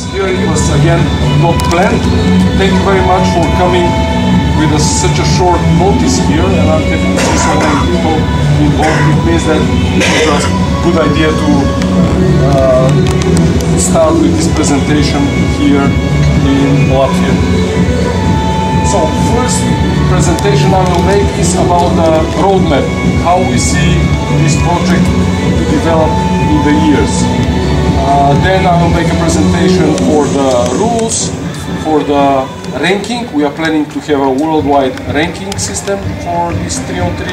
presence here. It was again not planned. Thank you very much for coming with such a short notice here, and I'm happy to see so many people involved. It means that it was a good idea to start with this presentation here in Latvia. So first presentation I will make is about the roadmap, how we see this project to develop in the years. Then I will make a presentation for the rules, for the ranking. We are planning to have a worldwide ranking system for these 3on3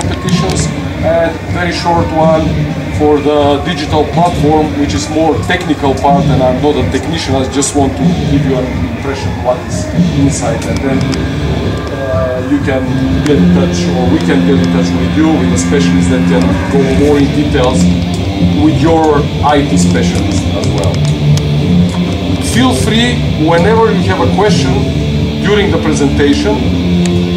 competitions, and very short one for the digital platform, which is more technical part, and I'm not a technician, I just want to give you an impression of what is inside, and then you can get in touch, or we can get in touch with you, with a specialist that can go more in details with your IT specialist as well. Feel free, whenever you have a question during the presentation,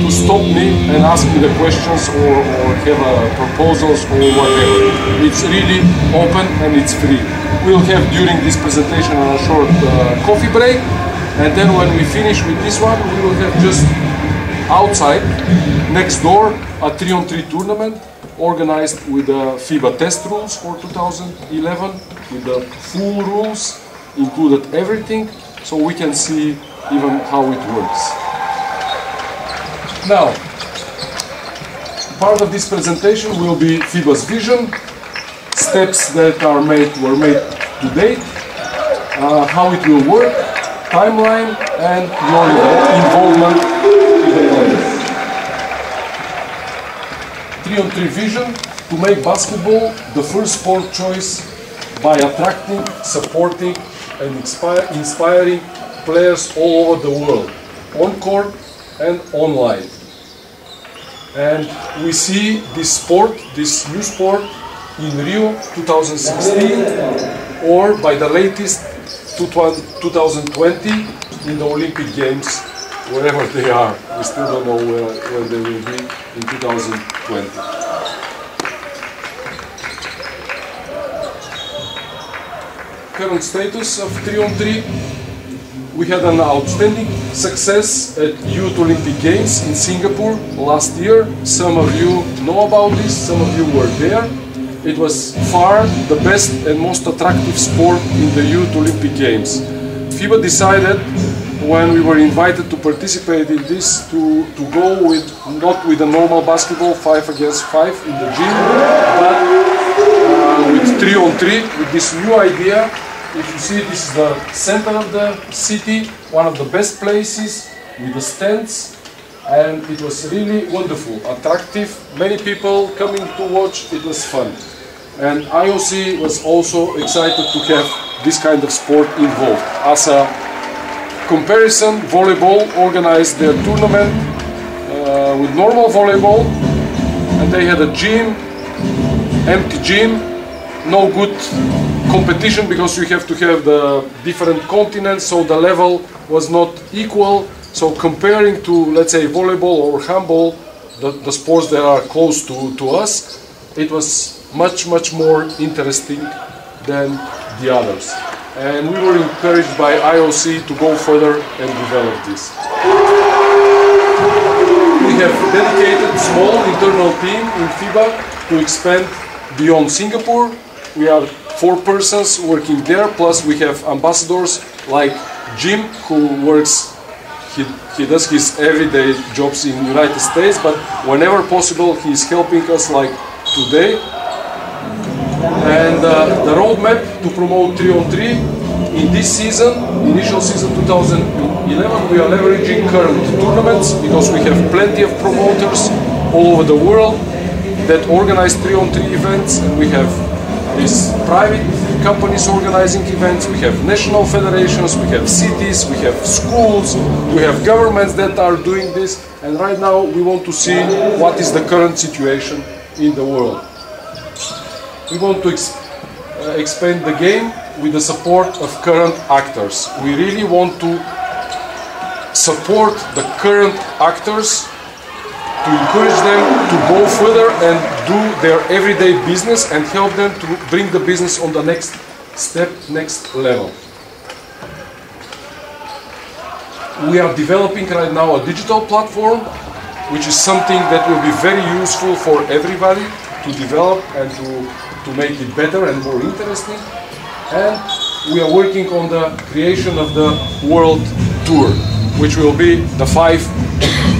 to stop me and ask me the questions, or have proposals or whatever. It's really open and it's free. We'll have during this presentation a short coffee break, and then when we finish with this one, we will have just outside, next door, a 3on3 tournament organized with the FIBA test rules for 2011, with the full rules, included everything, so we can see even how it works. Now, part of this presentation will be FIBA's vision, steps that were made to date, how it will work, timeline, and your involvement in the project. 3on3 vision: to make basketball the first sport choice by attracting, supporting, and inspiring players all over the world, on court and online. And we see this sport, this new sport, in Rio 2016, or by the latest 2020 in the Olympic Games, wherever they are. We still don't know when they will be in 2020. Current status of 3on3. We had an outstanding success at Youth Olympic Games in Singapore last year. Some of you know about this, some of you were there. It was far the best and most attractive sport in the Youth Olympic Games. FIBA decided, when we were invited to participate in this, to go with, not with a normal basketball 5 against 5 in the gym, but with 3on3, with this new idea. If you see, this is the center of the city, one of the best places with the stands, and it was really wonderful, attractive, many people coming to watch, it was fun. And IOC was also excited to have this kind of sport involved. As a comparison, volleyball organized their tournament with normal volleyball, and they had a gym, empty gym, no good competition because you have to have the different continents, so the level was not equal. So comparing to, let's say, volleyball or handball, the sports that are close to us, it was much more interesting than the others. And we were encouraged by IOC to go further and develop this. We have dedicated small internal team in FIBA to expand beyond Singapore. We are 4 persons working there, plus we have ambassadors like Jim, who works, he does his everyday jobs in the United States, but whenever possible he is helping us, like today. And the roadmap to promote 3on3 in this season, initial season 2011, we are leveraging current tournaments because we have plenty of promoters all over the world that organize 3on3 events, and we have these private companies organizing events, we have national federations, we have cities, we have schools, we have governments that are doing this, and right now we want to see what is the current situation in the world. We want to expand the game with the support of current actors. We really want to support the current actors, to encourage them to go further and do their everyday business and help them to bring the business on the next step, next level. We are developing right now a digital platform, which is something that will be very useful for everybody to develop and to make it better and more interesting. And we are working on the creation of the World Tour, which will be the 5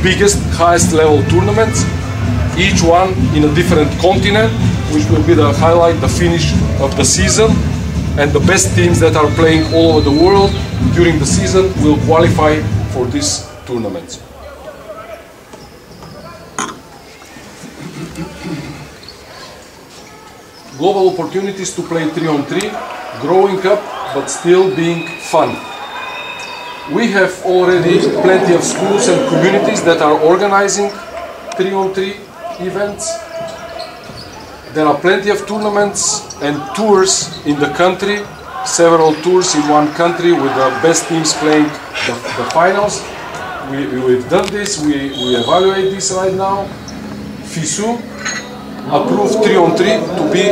biggest, highest level tournaments, each one in a different continent, which will be the highlight, the finish of the season. And the best teams that are playing all over the world during the season will qualify for these tournaments. Global opportunities to play 3-on-3, growing up but still being fun. We have already plenty of schools and communities that are organizing 3-on-3 events. There are plenty of tournaments and tours in the country, several tours in one country with the best teams playing the finals. We've done this, we evaluate this right now. FISU approved 3-on-3 to be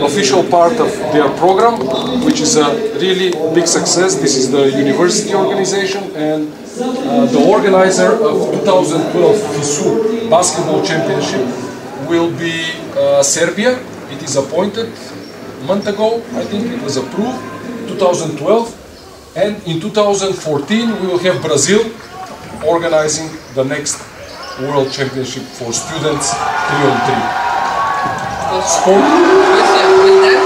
official part of their program, which is a really big success. This is the university organization, and the organizer of 2012 FISU basketball championship will be Serbia. It is appointed a month ago, I think it was approved, 2012. And in 2014 we will have Brazil organizing the next World Championship for students 3-on-3. Question, will that,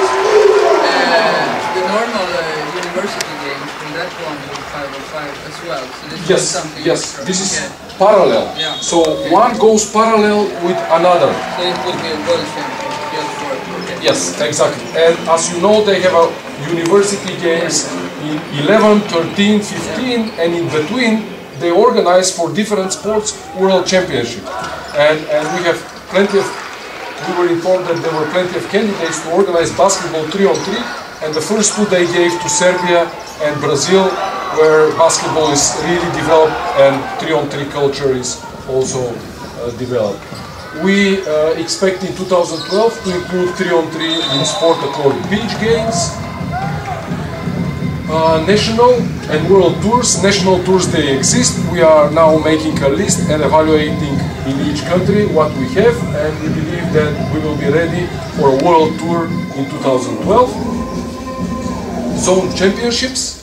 the normal university games, will that one with 5-on-5 as well? So this is something extra. This is parallel. Yeah. So one goes parallel with another. So it would be a world championship just for okay. Yes, exactly. And as you know, they have a university games in 11, 13, 15, and in between they organize for different sports World Championship. And we have plenty of. We were informed that there were plenty of candidates to organize basketball 3-on-3, and the first two they gave to Serbia and Brazil, where basketball is really developed and 3-on-3 culture is also developed. We expect in 2012 to include 3-on-3 in sport accord beach games, national and world tours. National tours, they exist. We are now making a list and evaluating in each country what we have, and we believe that we will be ready for a world tour in 2012. Zone championships.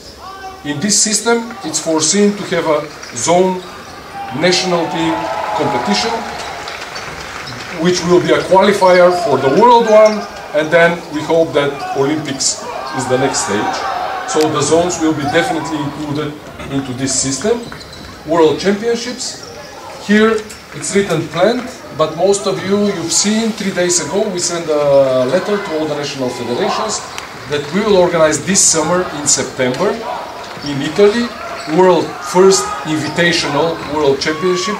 In this system, it's foreseen to have a zone national team competition, which will be a qualifier for the world one, and then we hope that Olympics is the next stage. So the zones will be definitely included into this system. World Championships. Here it's written planned, but most of you've seen 3 days ago we sent a letter to all the national federations that we will organize this summer in September in Italy, first invitational World Championship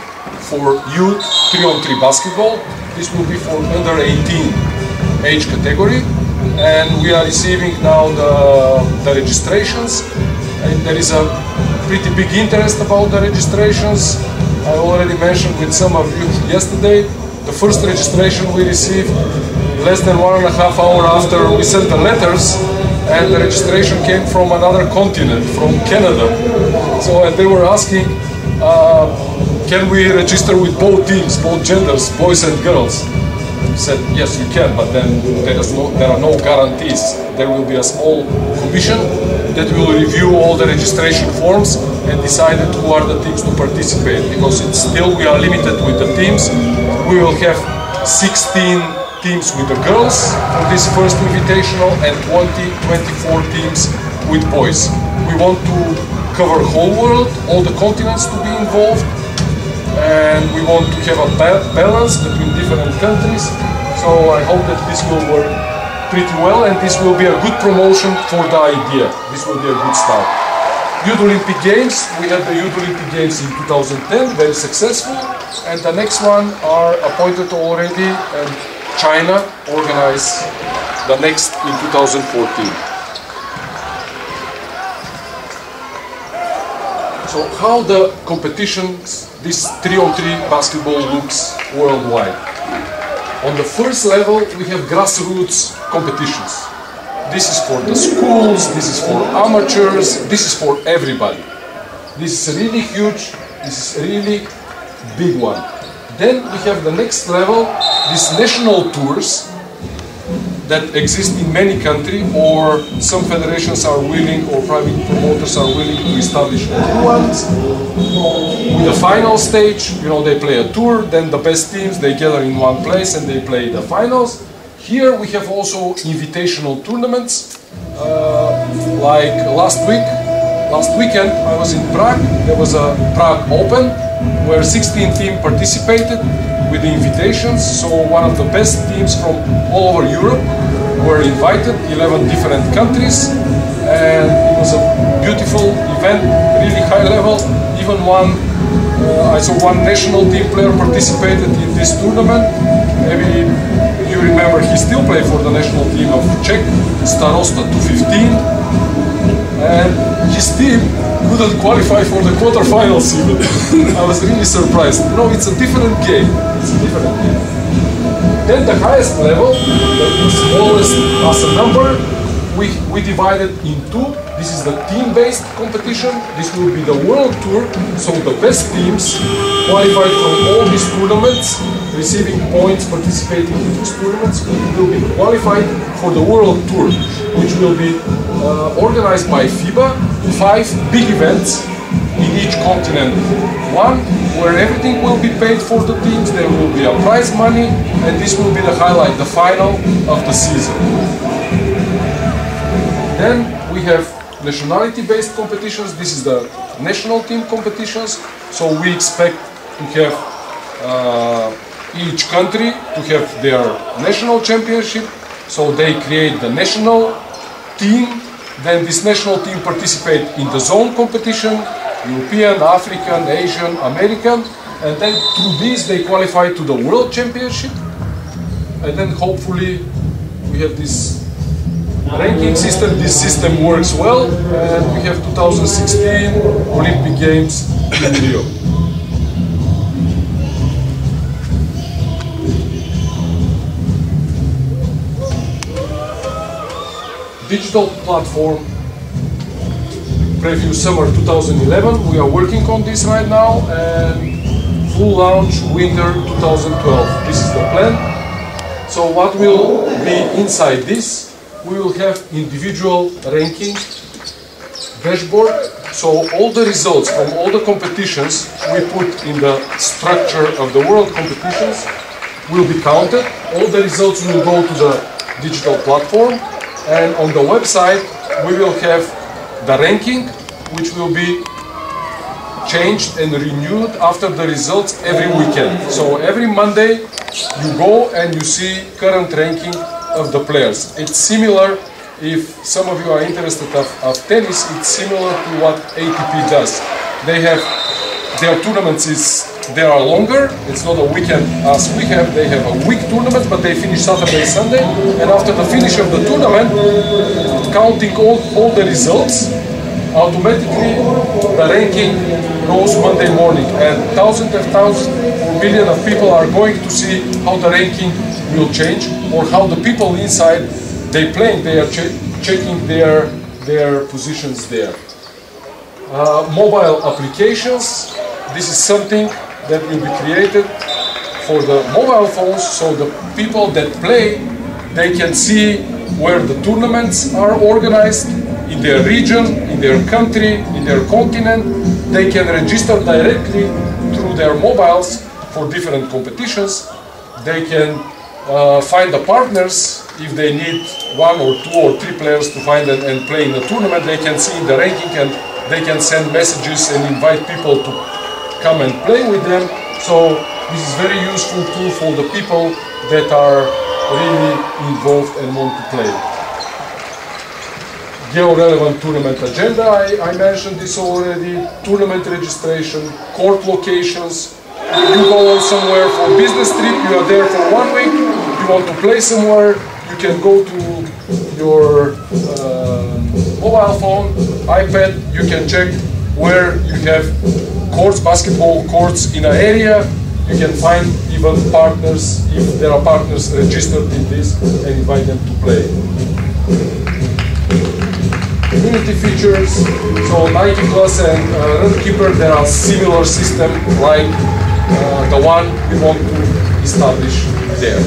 for youth 3-on-3 basketball. This will be for under 18 age category. And we are receiving now the registrations, and there is a pretty big interest about the registrations. I already mentioned with some of you yesterday, the first registration we received less than 1.5 hours after we sent the letters, and the registration came from another continent, from Canada. So and they were asking, can we register with both teams, both genders, boys and girls? Said yes, you can, but then there are no guarantees. There will be a small commission that will review all the registration forms and decide who are the teams to participate, because we are limited with the teams. We will have 16 teams with the girls for this first invitational and 24 teams with boys. We want to cover the whole world, all the continents to be involved, and we want to have a balance between different countries. So I hope that this will work pretty well, and this will be a good promotion for the idea. This will be a good start. Youth Olympic Games, we had the Youth Olympic Games in 2010, very successful, and the next one are appointed already, and China organized the next in 2014. So how the competitions, this 3-on-3 basketball looks worldwide. On the first level, we have grassroots competitions. This is for the schools, this is for amateurs, this is for everybody. This is really huge, this is really big one. Then we have the next level, these national tours that exist in many countries, or some federations are willing, or private promoters are willing to establish new ones. With the final stage, you know, they play a tour, then the best teams, they gather in one place and they play the finals. Here we have also invitational tournaments, like last weekend I was in Prague. There was a Prague Open where 16 teams participated with the invitations. So one of the best teams from all over Europe were invited, 11 different countries, and it was a beautiful event, really high level. Even I saw one national team player participated in this tournament. Maybe you remember, he still played for the national team of Czech, Starosta 215, and his team couldn't qualify for the quarterfinals even. I was really surprised. You know, it's a different game. It's a different game. Then the highest level, the smallest as a number, we divided in two. This is the team-based competition. This will be the World Tour. So the best teams qualified from all these tournaments, receiving points, participating in these tournaments, will be qualified for the World Tour, which will be organized by FIBA. 5 big events in each continent. One where everything will be paid for the teams, there will be a prize money, and this will be the highlight, the final of the season. Then we have nationality-based competitions. This is the national team competitions. So we expect to have each country to have their national championship. So they create the national team. Then this national team participate in the zone competition, European, African, Asian, American, and then through this they qualify to the World Championship. And then hopefully we have this ranking system. This system works well, and we have 2016 Olympic Games in Rio. Digital platform preview summer 2011. We are working on this right now, and full launch winter 2012. This is the plan. So what will be inside this? We will have individual ranking dashboard. So all the results from all the competitions we put in the structure of the world competitions will be counted. All the results will go to the digital platform. And on the website we will have the ranking, which will be changed and renewed after the results every weekend. So every Monday you go and you see current ranking of the players. It's similar, if some of you are interested of tennis, it's similar to what ATP does. They have their tournaments they are longer. It's not a weekend as we have. They have a week tournament, but they finish Saturday, Sunday, and after the finish of the tournament, counting all the results, automatically the ranking goes Monday morning, and thousands and thousands or millions of people are going to see how the ranking will change, or how the people inside they playing, they are checking their positions there. Mobile applications. This is something that will be created for the mobile phones, so the people that play, they can see where the tournaments are organized in their region, in their country, in their continent. They can register directly through their mobiles for different competitions. They can find the partners if they need 1 or 2 or 3 players to find and play in the tournament. They can see the ranking and they can send messages and invite people to come and play with them. So this is very useful tool for the people that are really involved and want to play. Geo-relevant tournament agenda, I mentioned this already. Tournament registration, court locations. You go somewhere for a business trip, you are there for 1 week, you want to play somewhere, you can go to your mobile phone, iPad, you can check where you have courts, basketball courts in an area. You can find even partners, if there are partners registered in this, and invite them to play. community features. So Nike Plus and Runkeeper, there are similar system like the one we want to establish there.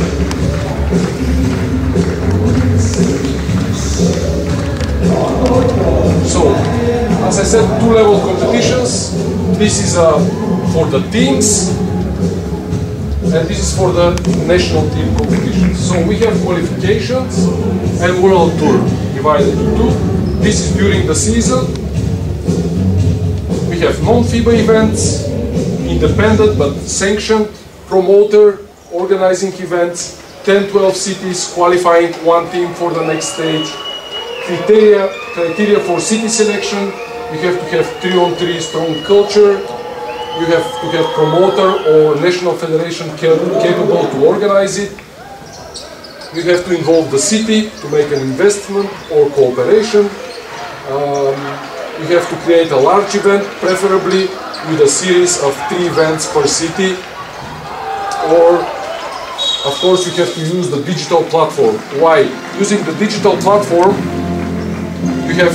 So, as I said, two-level competitions. This is for the teams, and this is for the national team competitions. So we have qualifications and World Tour divided into two. This is during the season. We have non-FIBA events, independent but sanctioned promoter organizing events, 10-12 cities qualifying one team for the next stage. Criteria for city selection: you have to have 3-on-3 strong culture, you have to have promoter or national federation capable to organize it, you have to involve the city to make an investment or cooperation, you have to create a large event, preferably with a series of 3 events per city, or of course you have to use the digital platform. Why? Using the digital platform, you have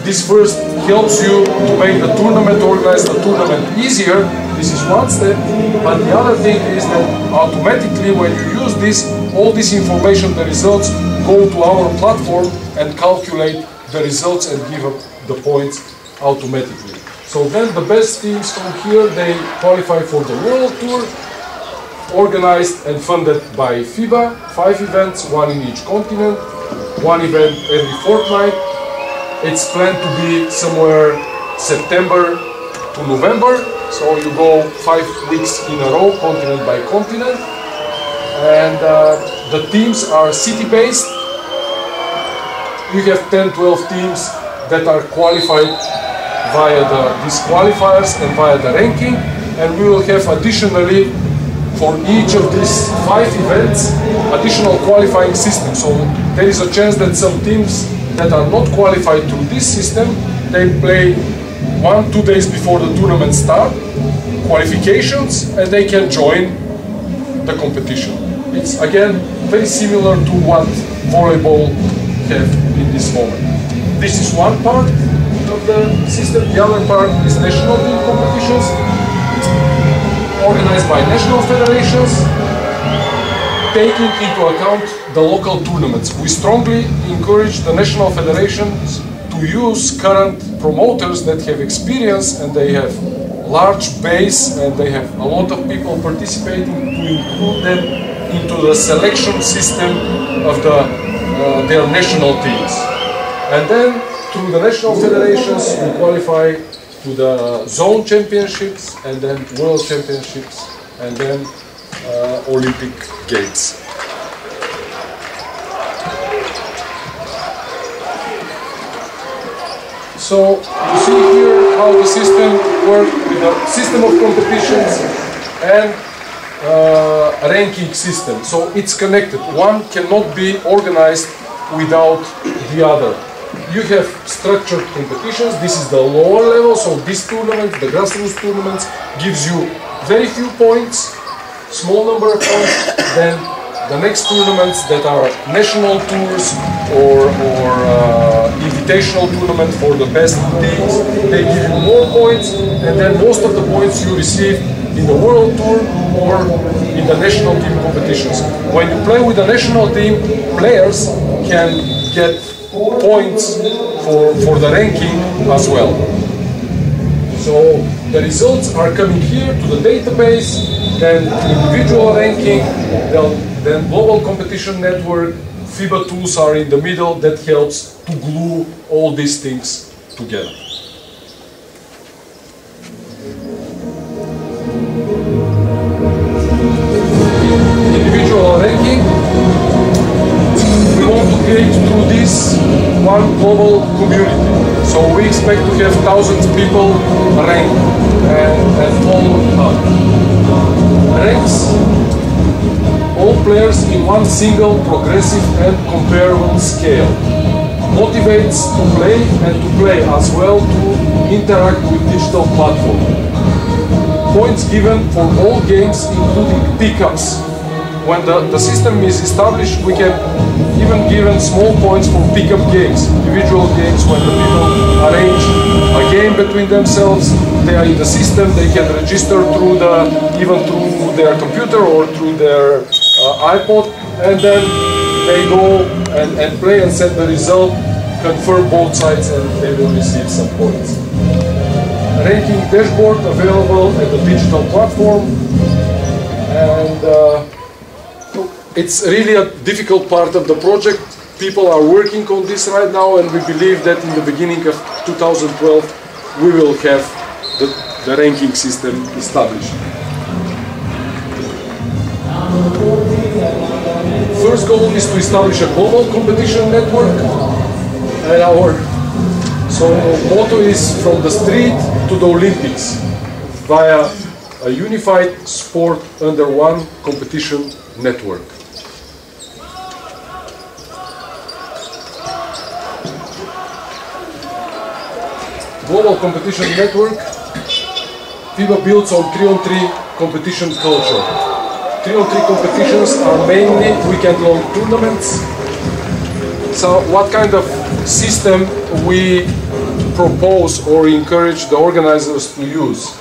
this first helps you to make the tournament, organize the tournament easier. This is one step, but the other thing is that automatically when you use this, all this information, the results, go to our platform and calculate the results and give up the points automatically. So then the best teams from here, they qualify for the World Tour, organized and funded by FIBA, 5 events, 1 in each continent, 1 event every fortnight. It's planned to be somewhere September to November, so you go 5 weeks in a row, continent by continent. And the teams are city-based. We have 10-12 teams that are qualified via the disqualifiers and via the ranking, and we will have additionally for each of these 5 events additional qualifying systems. So there is a chance that some teams that are not qualified through this system, they play 1-2 days before the tournament start, qualifications, and they can join the competition. It's again very similar to what volleyball have in this moment. This is one part of the system. The other part is national team competitions, organized by national federations, taking into account the local tournaments. We strongly encourage the national federations to use current promoters that have experience and they have large base and they have a lot of people participating, to include them into the selection system of their national teams. And then through the national federations we qualify to the zone championships and then world championships and then Olympic Games. So you see here how the system works with a system of competitions and a ranking system. So it's connected. One cannot be organized without the other. You have structured competitions. This is the lower level. So this tournament, the grassroots tournaments, gives you very few points, small number of points. Then the next tournaments that are national tours or invitational tournament for the best teams, they give you more points, and then most of the points you receive in the World Tour or in the national team competitions. When you play with the national team, players can get points for the ranking as well. So the results are coming here to the database, then individual ranking, then global competition network, FIBA tools are in the middle that helps to glue all these things together. Individual ranking, we want to create through this one global community. So we expect to have thousands of people ranked and follow up. Ranks all players in one single progressive and comparable scale. Motivates to play and to play as well to interact with digital platform. Points given for all games including pickups when the system is established, we can even give small points for pickup games, individual games. When the people arrange a game between themselves, they are in the system, they can register through even through their computer or through their iPod, and then they go and play and set the result, confirm both sides, and they will receive some points. Ranking dashboard available at the digital platform, and it's really a difficult part of the project. People are working on this right now, and we believe that in the beginning of 2012 we will have the ranking system established. First goal is to establish a global competition network, and our motto is from the street to the Olympics via a unified sport under one competition network. Global competition network, FIBA builds on 3on3 competition culture. 3on3 competitions are mainly weekend-long tournaments. So what kind of system we propose or encourage the organizers to use?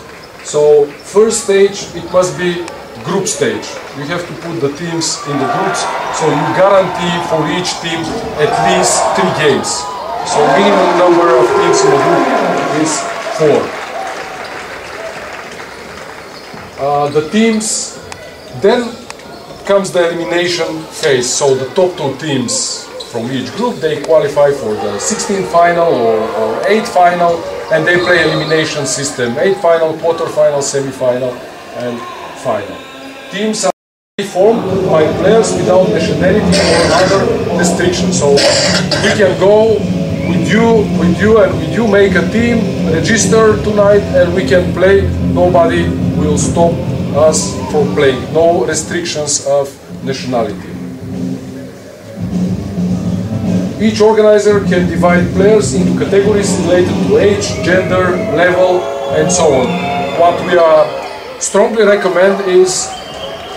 So first stage, it must be group stage. You have to put the teams in the groups, so you guarantee for each team at least 3 games. So minimum number of teams in the group is 4. The teams, then comes the elimination phase. So the top 2 teams from each group, they qualify for the 16th final or 8th final, and they play elimination system, 8th final, quarter-final, semi-final, and final. Teams are formed by players without nationality or other restrictions. So we can go with you, and with you make a team, register tonight, and we can play. Nobody will stop us from playing. No restrictions of nationality. Each organizer can divide players into categories related to age, gender, level, and so on. What we strongly recommend is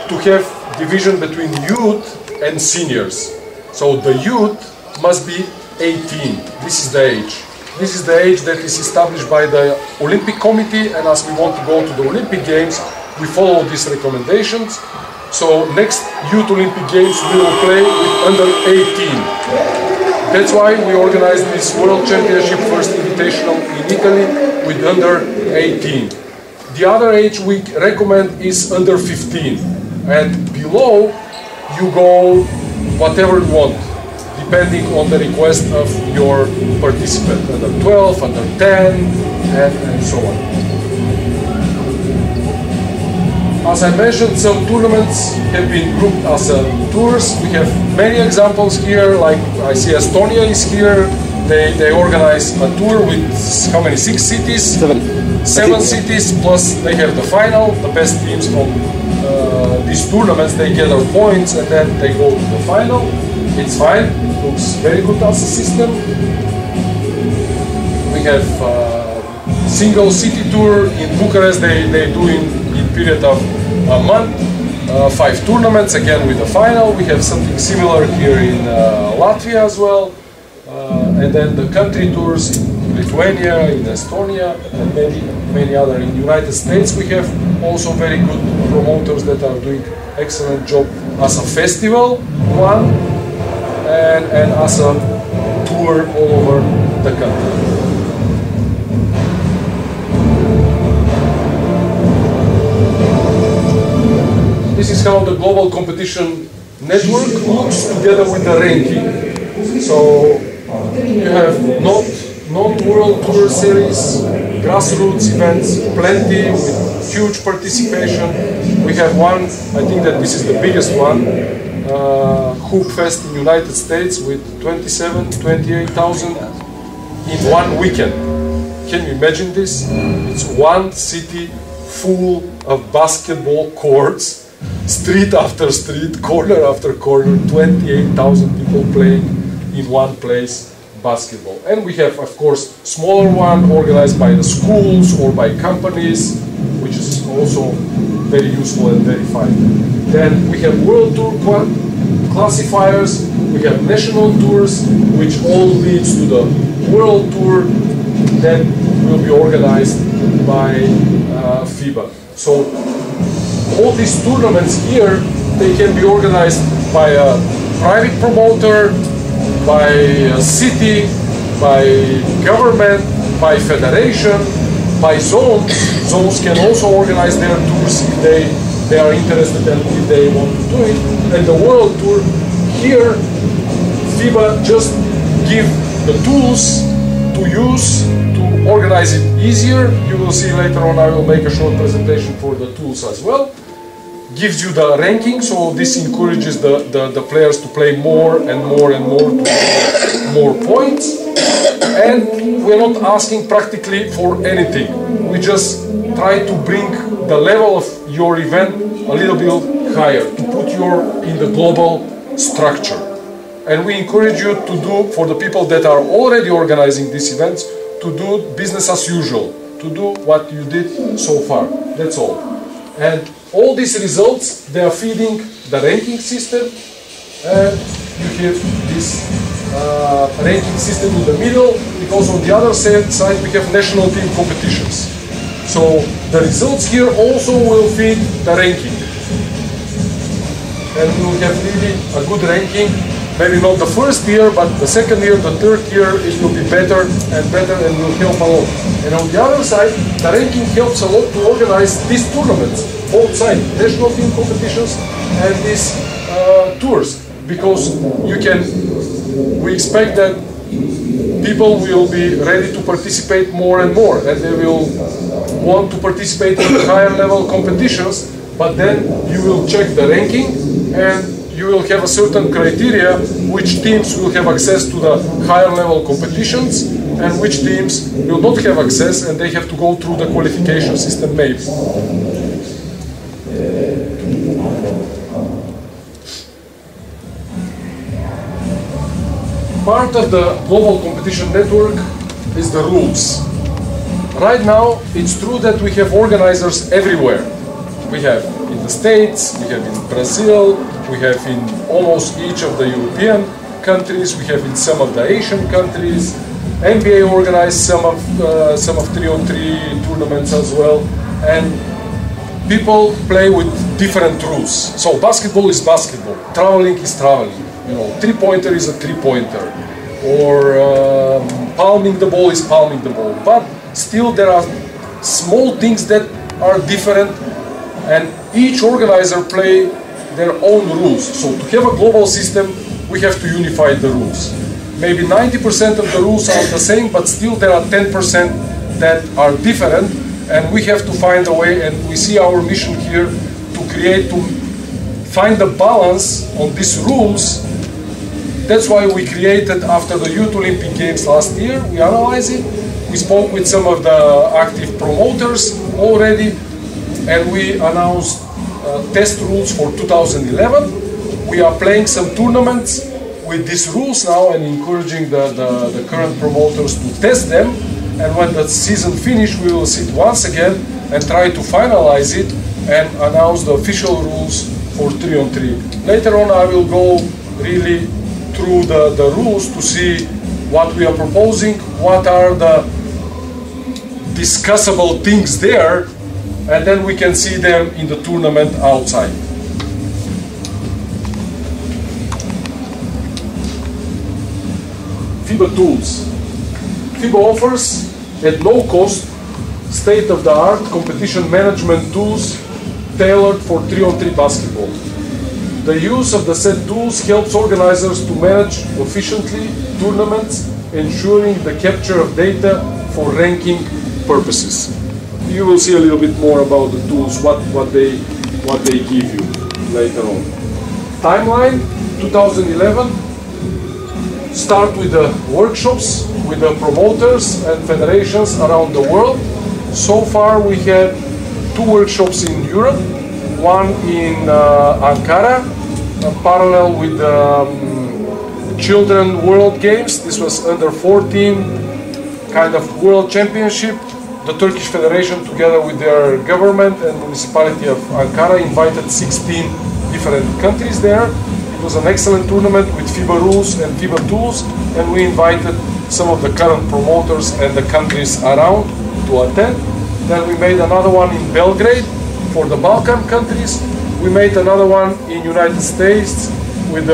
to have division between youth and seniors. So the youth must be 18. This is the age. This is the age that is established by the Olympic Committee, and as we want to go to the Olympic Games, we follow these recommendations. So next Youth Olympic Games we will play with under 18. That's why we organized this World Championship First Invitational in Italy with under 18. The other age we recommend is under 15. And below you go whatever you want, depending on the request of your participant. Under 12, under 10, and so on. As I mentioned, some tournaments have been grouped as tours. We have many examples here, like I see Estonia is here. They organize a tour with how many? 6 cities? 7 cities, plus they have the final. The best teams from these tournaments, they gather points and then they go to the final. It's fine, it looks very good as a system. We have single city tour in Bucharest. They do in period of a month, 5 tournaments, again with the final. We have something similar here in Latvia as well, and then the country tours in Lithuania, in Estonia, and many other. In the United States we have also very good promoters that are doing excellent job as a festival one and as a tour all over the country. This is how the global competition network looks together with the ranking. So you have non-world tour series, grassroots events, plenty with huge participation. We have one, I think that this is the biggest one, Hoop Fest in the United States with 28,000 in one weekend. Can you imagine this? It's one city full of basketball courts, street after street, corner after corner, 28,000 people playing in one place basketball. And we have, of course, smaller one organized by the schools or by companies, which is also very useful and verified. Then we have World Tour classifiers, we have national tours, which all leads to the World Tour that will be organized by FIBA. So all these tournaments here, they can be organized by a private promoter, by a city, by government, by federation, by zones. Zones can also organize their tours if they are interested and if they want to do it. And the World Tour, here FIBA just give the tools to use to organize it easier. You will see later on, I will make a short presentation for the tools as well. Gives you the ranking, so this encourages the players to play more and more and more to get more points. And we're not asking practically for anything. We just try to bring the level of your event a little bit higher, to put you in the global structure. And we encourage you to do, for the people that are already organizing these events, to do business as usual, to do what you did so far. That's all. And all these results, they are feeding the ranking system, and you have this ranking system in the middle, because on the other side we have national team competitions. So the results here also will feed the ranking. And we will have really a good ranking, maybe not the first year, but the second year, the third year, it will be better and better and will help a lot. And on the other side, the ranking helps a lot to organize these tournaments, both sides, national team competitions and these tours, because we expect that people will be ready to participate more and more, and they will want to participate in higher level competitions, but then you will check the ranking and you will have a certain criteria which teams will have access to the higher level competitions and which teams will not have access, and they have to go through the qualification system maybe. Part of the global competition network is the rules. Right now, it's true that we have organizers everywhere. We have in the States, we have in Brazil, we have in almost each of the European countries, we have in some of the Asian countries. NBA organized some of 3on3 tournaments as well, and people play with different rules. So basketball is basketball, traveling is traveling. You know, three-pointer is a three-pointer, or palming the ball is palming the ball. But still, there are small things that are different, and each organizer play their own rules. So to have a global system, we have to unify the rules. Maybe 90% of the rules are the same, but still there are 10% that are different, and we have to find a way, and we see our mission here to find the balance on these rules. That's why we created, after the Youth Olympic Games last year, we analyzed it, we spoke with some of the active promoters already, and we announced test rules for 2011. We are playing some tournaments with these rules now and encouraging the current promoters to test them, and when the season finishes, we will sit once again and try to finalize it and announce the official rules for 3on3. Later on, I will go really through the rules to see what we are proposing, what are the discussable things there, and then we can see them in the tournament outside. FIBA tools. FIBA offers at low cost state-of-the-art competition management tools tailored for 3on3 basketball. The use of the said tools helps organizers to manage efficiently tournaments, ensuring the capture of data for ranking purposes. You will see a little bit more about the tools, what they give you later on. Timeline 2011. Start with the workshops with the promoters and federations around the world. So far we had 2 workshops in Europe, one in Ankara, parallel with the Children World Games. This was under 14 kind of world championship. the Turkish Federation, together with their government and municipality of Ankara, invited 16 different countries there. It was an excellent tournament with FIBA rules and FIBA tools, and we invited some of the current promoters and the countries around to attend. Then we made another one in Belgrade for the Balkan countries. We made another one in United States with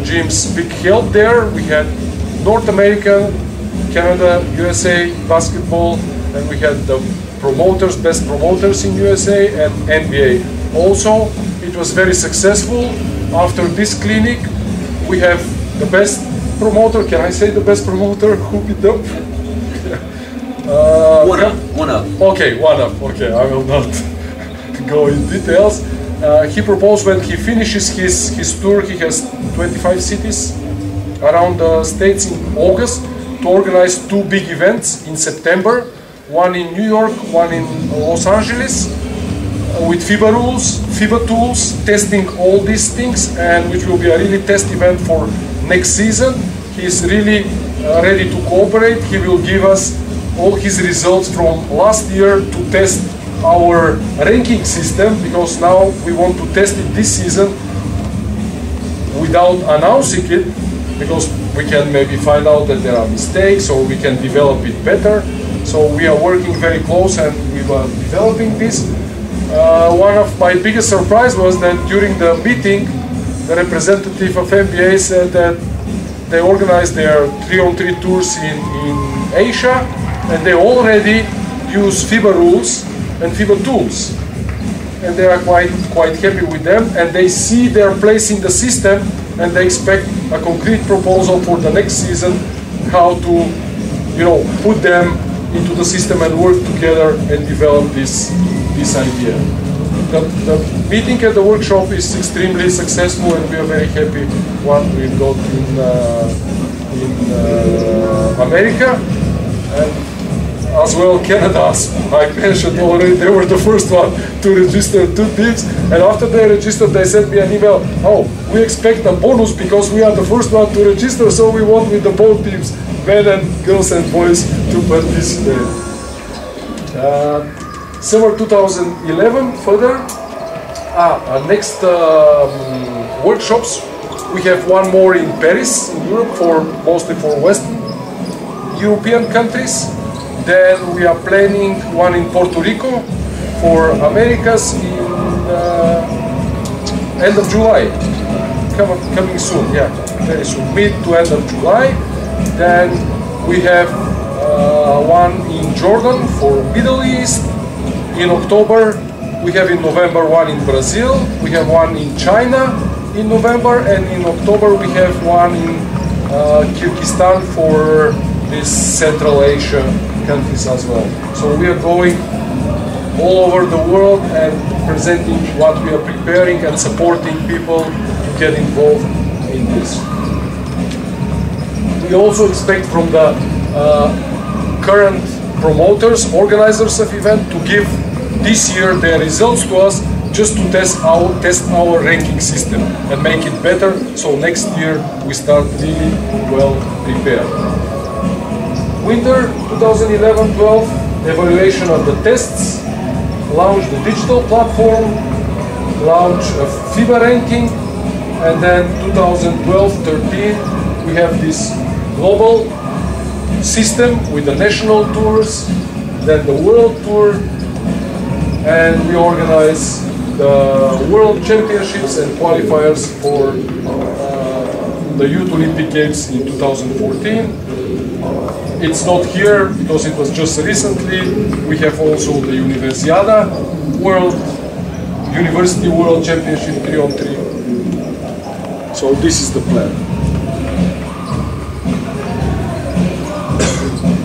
Jim's big help there. We had North America, Canada, USA, basketball, and we had the promoters, best promoters in USA, and NBA. Also, it was very successful. After this clinic, we have the best promoter. Can I say the best promoter? Who beat up? One up. Okay, one up. Okay, I will not go in details. He proposed when he finishes his tour, he has 25 cities around the States in August, to organize 2 big events in September, one in New York, one in Los Angeles, with FIBA rules, FIBA tools, testing all these things, and which will be a really test event for next season. He is really ready to cooperate. He will give us all his results from last year to test our ranking system, because now we want to test it this season without announcing it, because we can maybe find out that there are mistakes, or we can develop it better. So we are working very close, and we are developing this. One of my biggest surprise was that during the meeting, the representative of NBA said that they organized their 3on3 tours in Asia, and they already use FIBA rules and FIBA tools, and they are quite happy with them, and they see their place in the system, and they expect a concrete proposal for the next season, how to, put them into the system and work together and develop this idea. The meeting at the workshop is extremely successful, and we are very happy what we got in America. And as well, Canada, as I mentioned already, they were the first one to register 2 teams, and after they registered, they sent me an email, oh, we expect a bonus because we are the first one to register, so we want with the both teams, men and girls and boys, to participate. Summer 2011, further, next workshops, we have one more in Paris, in Europe, mostly for Western European countries. Then we are planning one in Puerto Rico for Americas in end of July. Coming soon, yeah, very soon, mid to end of July. Then we have one in Jordan for Middle East. In October, we have in November one in Brazil. We have one in China in November, and in October we have one in Kyrgyzstan for this Central Asia countries as well. So we are going all over the world and presenting what we are preparing and supporting people to get involved in this. We also expect from the current promoters, organizers of event, to give this year their results to us, just to test our ranking system and make it better, so next year we start really well prepared. Winter 2011-12, evaluation of the tests, launch the digital platform, launch a FIBA ranking, and then 2012-13 we have this global system with the national tours, then the world tour, and we organize the world championships and qualifiers for the Youth Olympic Games in 2014. It's not here because it was just recently. We have also the Universiada University World Championship 3on3. So this is the plan.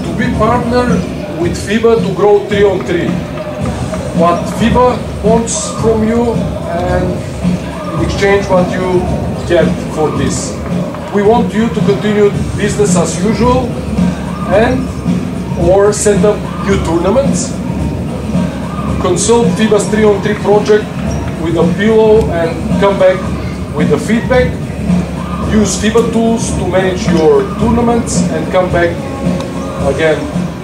To be partner with FIBA to grow 3on3. What FIBA wants from you, and in exchange what you get for this. We want you to continue business as usual, and or set up new tournaments, consult FIBA's 3on3 project with a pillow and come back with the feedback, use FIBA tools to manage your tournaments and come back again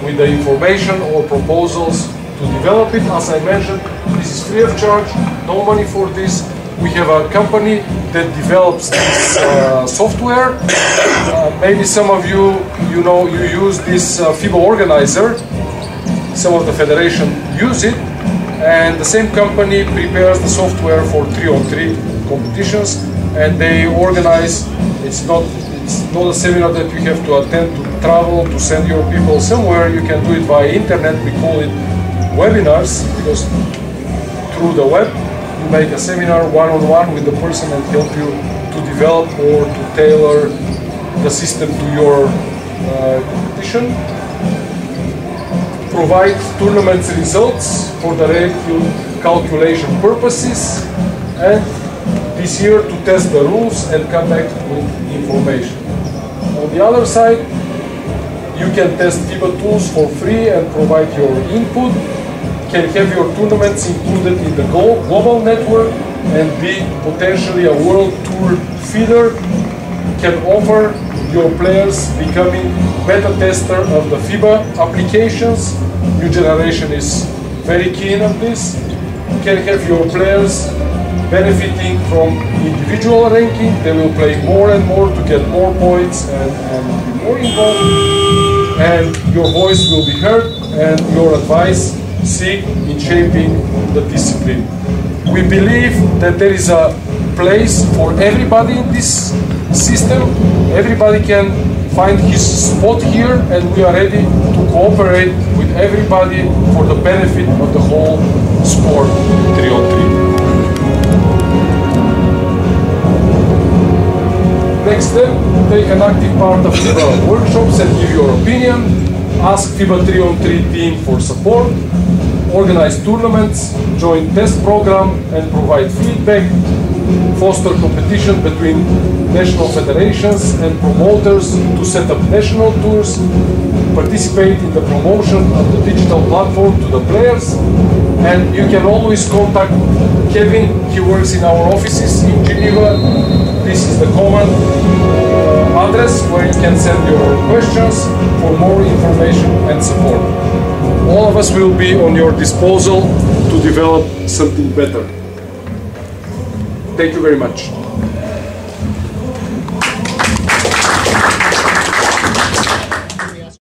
with the information or proposals to develop it. As I mentioned, this is free of charge, no money for this. We have a company that develops this software. Maybe some of you use this FIBA organizer. Some of the federation use it, and the same company prepares the software for 3on3 competitions, and they organize. It's not a seminar that you have to attend, to travel, to send your people somewhere. You can do it via internet. We call it webinars, because through the web you make a seminar one-on-one with the person and help you to develop or to tailor the system to your competition. Provide tournaments results for the revenue calculation purposes, and this year to test the rules and come back with information. On the other side, you can test FIBA tools for free and provide your input. Can have your tournaments included in the global network and be potentially a world tour feeder. Can offer your players becoming beta tester of the FIBA applications. New generation is very keen on this. Can have your players benefiting from individual ranking. They will play more and more to get more points and be more involved. And your voice will be heard and your advice seek in shaping the discipline. We believe that there is a place for everybody in this system. Everybody can find his spot here, and we are ready to cooperate with everybody for the benefit of the whole sport 3on3. Next step, take an active part of FIBA workshops and give your opinion. Ask FIBA 3on3 team for support. Organize tournaments, join test program and provide feedback. Foster competition between national federations and promoters to set up national tours. Participate in the promotion of the digital platform to the players. And you can always contact Kevin. He works in our offices in Geneva. This is the common address where you can send your questions for more information and support. All of us will be on your disposal to develop something better. Thank you very much.